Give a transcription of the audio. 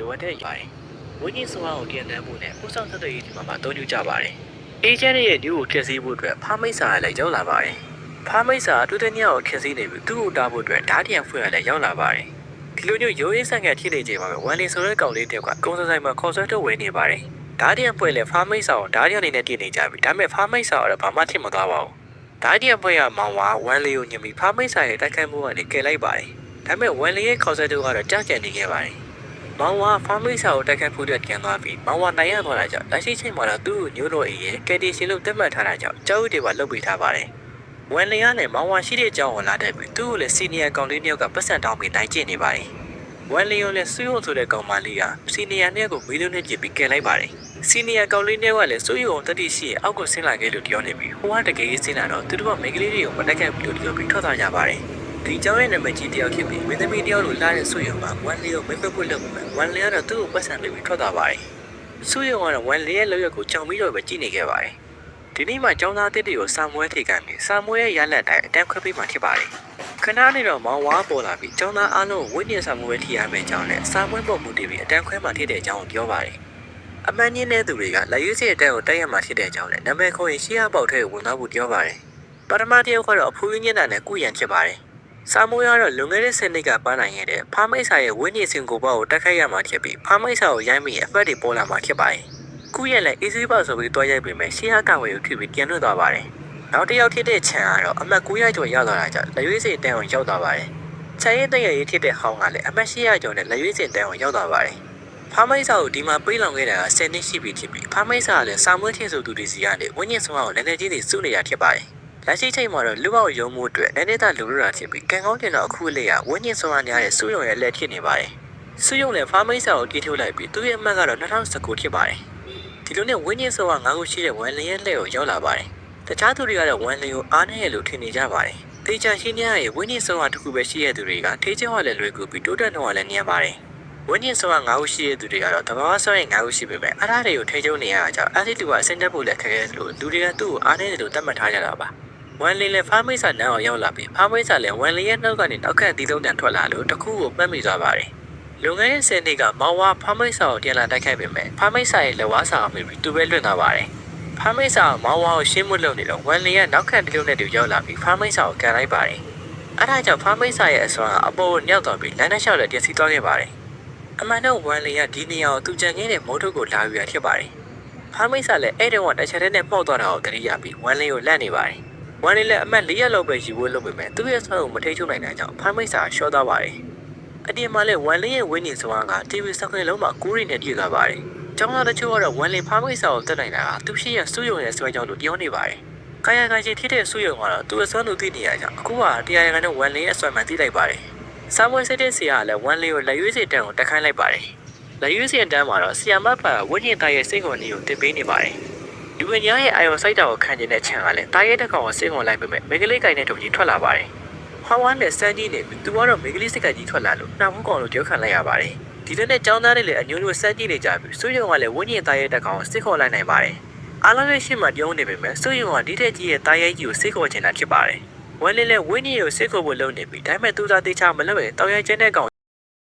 လိုအပ်တဲ့ပါတယ်။ဝင်းကြီးစွာကိုတင်တန်းဖို့နဲ့ပို့ဆောင်ဆက်သွယ်ရေးဒီမှာအသုံးပြုကြပါတယ်။အေဂျင့်ရဲ့ညို့ကိုဖျက်ဆီးဖို့အတွက်ဖားမိတ်စာလည်းရောက်လာပါတယ်။ဖားမိတ်စာအတူတညကိုဖျက်ဆီးနေပြီးသူ့ကိုတားဖို့အတွက်ဓာတ်တရံဖွင့်ရလည်းရောက်လာပါတယ်။ဒီလိုမျိုးရိုးရေးဆန်ကဖြစ်နေချိန်မှာပဲဝန်လီဆိုတဲ့ကောင်လေးတယောက်ကကုန်းဆိုင်မှာခေါ်ဆွဲထုတ်ဝေနေပါတယ်။ဓာတ်တရံဖွင့်လည်းဖားမိတ်စာကိုဓာတ်တရံအနေနဲ့တည်နေကြပြီ။ဒါပေမဲ့ဖားမိတ်စာကတော့ဘာမှထင်မသွားပါဘူး။ဓာတ်တရံဖွင့်ရမောင်ဝါဝန်လီကိုညှိပြီးဖားမိတ်စာရဲ့တိုက်ခိုက်မှုကနေကယ်လိုက်ပါတယ်။ဒါပေမဲ့ဝန်လီရဲ့ခေါ်ဆွဲထုတ်ကတော့ကြောက်ကြံနေခဲ့ပါတယ်။မောင်ဝါဖားမိတ်စာကိုတိုက်ခိုက်ဖို့အတွက်ပြန်သွားပြီးမောင်ဝါနိုင်ရသွားတာကြောင့်လက်ရှိချိန်မှာတော့သူ့ကိုညို့လို့အေးရဲ့ကယ်တီရှင်လို့သတ်မှတ်ထားတာကြောင့်ကြောက်ဥတွေပါလုပ်ပေးထားပါတယ်။ဝန်လီကလည်းမောင်ဝါရှိတဲ့အကြောင်းကိုလာတဲ့ပြီးသူ့ကိုလည်းစီနီယာကောင်လေးတယောက်ကပတ်စံတောင်းပြီးနိုင်ကျင့်နေပါတယ်။ဝန်လီကိုလည်းစွယုံဆိုတဲ့ကောင်မလေးကစီနီယာနဲ့ကိုမီးလုံးနဲ့ပြစ်ပြီးကယ်လိုက်ပါတယ်။စီနီယာကောင်လေးတယောက်ကလည်းစွယုံတတိရှိအောက်ကိုဆင်းလာခဲ့လို့ပြောနေပြီးဟိုကတကယ်ကြီးဆင်းလာတော့သူတို့ကမိန်းကလေးတွေကိုမတက်ခဲ့ဘူးလို့ပြောပြီးထွက်သွားကြပါတယ်။ဒီကျောင်းရဲ့နာမည်ကြီးတယောက်ဖြစ်ပြီးမင်းသမီးတယောက်လိုလာတဲ့စွယုံမှာဝန်လီကိုမင်းပပွတ်လုပ်ပြီးဝန်လီကတော့သူ့ကိုပတ်စံပေးပြီးထွက်သွားပါတယ်။စွယုံကတော့ဝန်လီရဲ့လောက်ရက်ကိုကြောင်ပြီးတော့ပဲကြည့်နေခဲ့ပါတယ်။ဒီနေ့မှကျောင်းသားတစ်တွေကိုစာမွေးထိကန်ပြီးစာမွေးရဲ့ရလက်တိုင်းအတန်းခွဲပေးမှဖြစ်ပါတယ်။ခဏနေတော့မောင်ဝါပေါ်လာပြီးကျောင်းသားအားလုံးဝိညာဉ်စာမွေးထိရမယ့်အကြောင်းနဲ့စာမွေးပေါ်မှုတည်ပြီးအတန်းခွဲမှဖြစ်တဲ့အကြောင်းကိုပြောပါတယ်။အမှန်ညင်းတဲ့သူတွေကလက်ရွေးစရဲ့အတန်းကိုတိုက်ရမှဖြစ်တဲ့အကြောင်းနဲ့နာမည်ခေါ်ရင်ရှေ့အပေါက်ထဲကိုဝင်သွားဖို့ပြောပါတယ်။ပထမတစ်ယောက်ကတော့အဖူးညင်းတာနဲ့ကုရန်ဖြစ်ပါတယ်။စာမွေးကတော့လွန်ခဲ့တဲ့10နှစ်ကပန်းနိုင်ခဲ့တဲ့ဖားမိတ်စာရဲ့ဝိညာဉ်စင်ကိုပေါ့ကိုတက်ခိုက်ရမှဖြစ်ပြီးဖားမိတ်စာကိုရိုင်းပြီးအဖက်တွေပေါ်လာမှဖြစ်ပါတယ်။ကုရက်လည်းအေးစေးပါဆိုပြီးတွားရိုက်ပြီးမှရှေ့အကဝေကိုထွေပြီးပြန်လွတ်သွားပါတယ်။နောက်တစ်ယောက်ဖြစ်တဲ့ချန်ကတော့အမတ်900ကျော်ရောက်လာတာကြောင့်လက်ရွေးစင်အတန်းကိုရောက်သွားပါတယ်။ချန်ရဲ့တရရေးဖြစ်တဲ့ဟောင်းကလည်းအမတ်800ကျော်နဲ့လက်ရွေးစင်အတန်းကိုရောက်သွားပါတယ်။ဖားမိတ်စာကိုဒီမှာပေးလောင်ခဲ့တာက10နှစ်ရှိပြီဖြစ်ပြီးဖားမိတ်စာကလည်းစာမွေးထင်းဆိုသူတွေစီကနေဝိညာဉ်ဆောင်အောင်လည်းလည်းကြီးတွေစုနေတာဖြစ်ပါတယ်။လက်ရှိချိန်မှာတော့လူပေါက်ရုံမှုအတွက်လည်းလည်းသာလူရတာဖြစ်ပြီးကံကောင်းတင်တော့အခုလေးကဝိညာဉ်ဆောင်ရနေတဲ့စုယုံရဲ့လက်ဖြစ်နေပါတယ်။စုယုံလည်းဖားမိတ်စာကိုတီးထုတ်လိုက်ပြီးသူ့ရဲ့အမှတ်ကတော့2019ဖြစ်ပါတယ်။ဒီလိုနဲ့ဝိညာဉ်ဆောင်က9ခုရှိတဲ့ဝန်လင်းရဲ့လက်ကိုရောက်လာပါတယ်။တခြားသူတွေကတော့ဝန်လင်းကိုအားနည်းရလို့ထင်နေကြပါတယ်။တေချာရှင်းရဲ့ဝိညာဉ်ဆောင်ကတစ်ခုပဲရှိရတဲ့သူတွေကထေးချောကလည်းလွယ်ကူပြီးတိုးတက်တော့လည်းညံပါတယ်။ဝိညာဉ်ဆောင်က9ခုရှိတဲ့သူတွေကတော့တဘာဝဆောင်ရဲ့9ခုရှိပေမဲ့အားတွေကိုထေးချုံနေရတာကြောင့်အဲဒီလူကအစင်တက်ဖို့လည်းခက်ခဲသလိုလူတွေကသူ့ကိုအားနည်းတယ်လို့သတ်မှတ်ထားကြတာပါ။ဝန်လင်းလည်းဖားမိတ်စာနန်းအောင်ရောက်လာပြီးဖားမိတ်စာလည်းဝန်လင်းရဲ့နှုတ်ကနေနောက်ခက်အသီးသုံးတန်ထွက်လာလို့တစ်ခုကိုမှတ်မိသွားပါတယ်။လွန်ခဲ့တဲ့10နှစ်ကမောင်ဝါဖားမိတ်စာကိုတင်လာတိုက်ခိုက်ပေမဲ့ဖားမိတ်စာရဲ့လက်ဝါးစာအောင်ပြီးသူပဲလွတ်သွားပါတယ်။ဖားမိတ်စာကမောင်ဝါကိုရှင်းမလို့နေတော့ဝန်လင်းရဲ့နောက်ခက်တစ်လုံးနဲ့တူရောက်လာပြီးဖားမိတ်စာကိုကန်လိုက်ပါတယ်။အဲဒါကြောင့်ဖားမိတ်စာရဲ့အစွမ်းကအပေါ်ကိုညှောက်သွားပြီးလမ်းနဲ့လျှောက်လည်းတည်စီသွားခဲ့ပါတယ်။အမှန်တော့ဝန်လင်းကဒီနေရာကိုသူကြံခဲ့တဲ့မိုးထုတ်ကိုလာယူရဖြစ်ပါတယ်။ဖားမိတ်စာလည်းအဲ့တုန်းကတစ်ချက်တည်းနဲ့မှောက်သွားတာကိုတတိယပြီးဝန်လင်းကိုလန့်နေပါတယ်။ဝန်လင်းလည်းအမှတ်4ရက်လောက်ပဲယူဖို့လုပ်ပေမဲ့သူ့ရဲ့ဆွမ်းကိုမထိချုံနိုင်တာကြောင့်ဖားမိတ်စာရှော့သွားပါတယ်။အပြင်မှာလည်းဝန်လင်းရဲ့ဝင်းနေစွမ်းက TV စကွန်လုံးမှာကူးရီနဲ့တွေ့လာပါတယ်။ကျောင်းသားတချို့ကတော့ဝန်လင်းဖားမိတ်စာကိုတက်နိုင်တာကသူရှိရဲ့စုယုံရဲ့ဆွဲကြောင်းလို့ပြောနေပါတယ်။ကာယကံရှိဖြစ်တဲ့စုယုံကတော့သူ့အစွမ်းသူသိနေရကြောင်းအခုကတရားရံနဲ့ဝန်လင်းရဲ့အစွမ်းမှသိလိုက်ပါတယ်။စာမွေးစိတ်တဲ့ဆရာကလည်းဝန်လင်းကိုလက်ရွေးစင်တန်းကိုတက်ခိုင်းလိုက်ပါတယ်။လက်ရွေးစင်တန်းမှာတော့ဆီယာမတ်ပါဝိညာဉ်သားရဲ့စိတ်ခွန်လေးကိုတင်ပေးနေပါတယ်။လူဝင်ကြားရဲ့အာယုံစိုက်တာကိုခံကျင်တဲ့ချန်ကလည်းတားရဲတစ်ကောင်ကိုစိတ်ခွန်လိုက်ပေမဲ့မိကလေးကိုင်တဲ့တုံကြီးထွက်လာပါတယ်။ဟောင်းဝမ်းနဲ့စမ်းကြီးနေပြီးသူကတော့မိကလေးစိတ်ကကြီးထွက်လာလို့နှောင်မှုကောင်လို့ကြောက်ခံလိုက်ရပါတယ်။ဒီတဲ့နဲ့ចောင်းသားတွေလည်းအညွန့်ညွန့်စမ်းကြီးနေကြပြီးစုယုံကလည်းဝိညာဉ်သားရဲ့တစ်ကောင်ကိုစိတ်ခေါ်လိုက်နိုင်ပါတယ်။အားလုံးရဲ့ရှေ့မှာပြုံးနေပေမဲ့စုယုံကဒီတဲ့ကြီးရဲ့တားရဲကြီးကိုစိတ်ခေါ်ချင်တာဖြစ်ပါတယ်။ဝန်လင်းလည်းဝိညာဉ်ကိုစိတ်ခေါ်ဖို့လုပ်နေပြီးဒါပေမဲ့သူသာတေချာမလုပ်ရင်တောင်ရဲကျင်းတဲ့ကောင်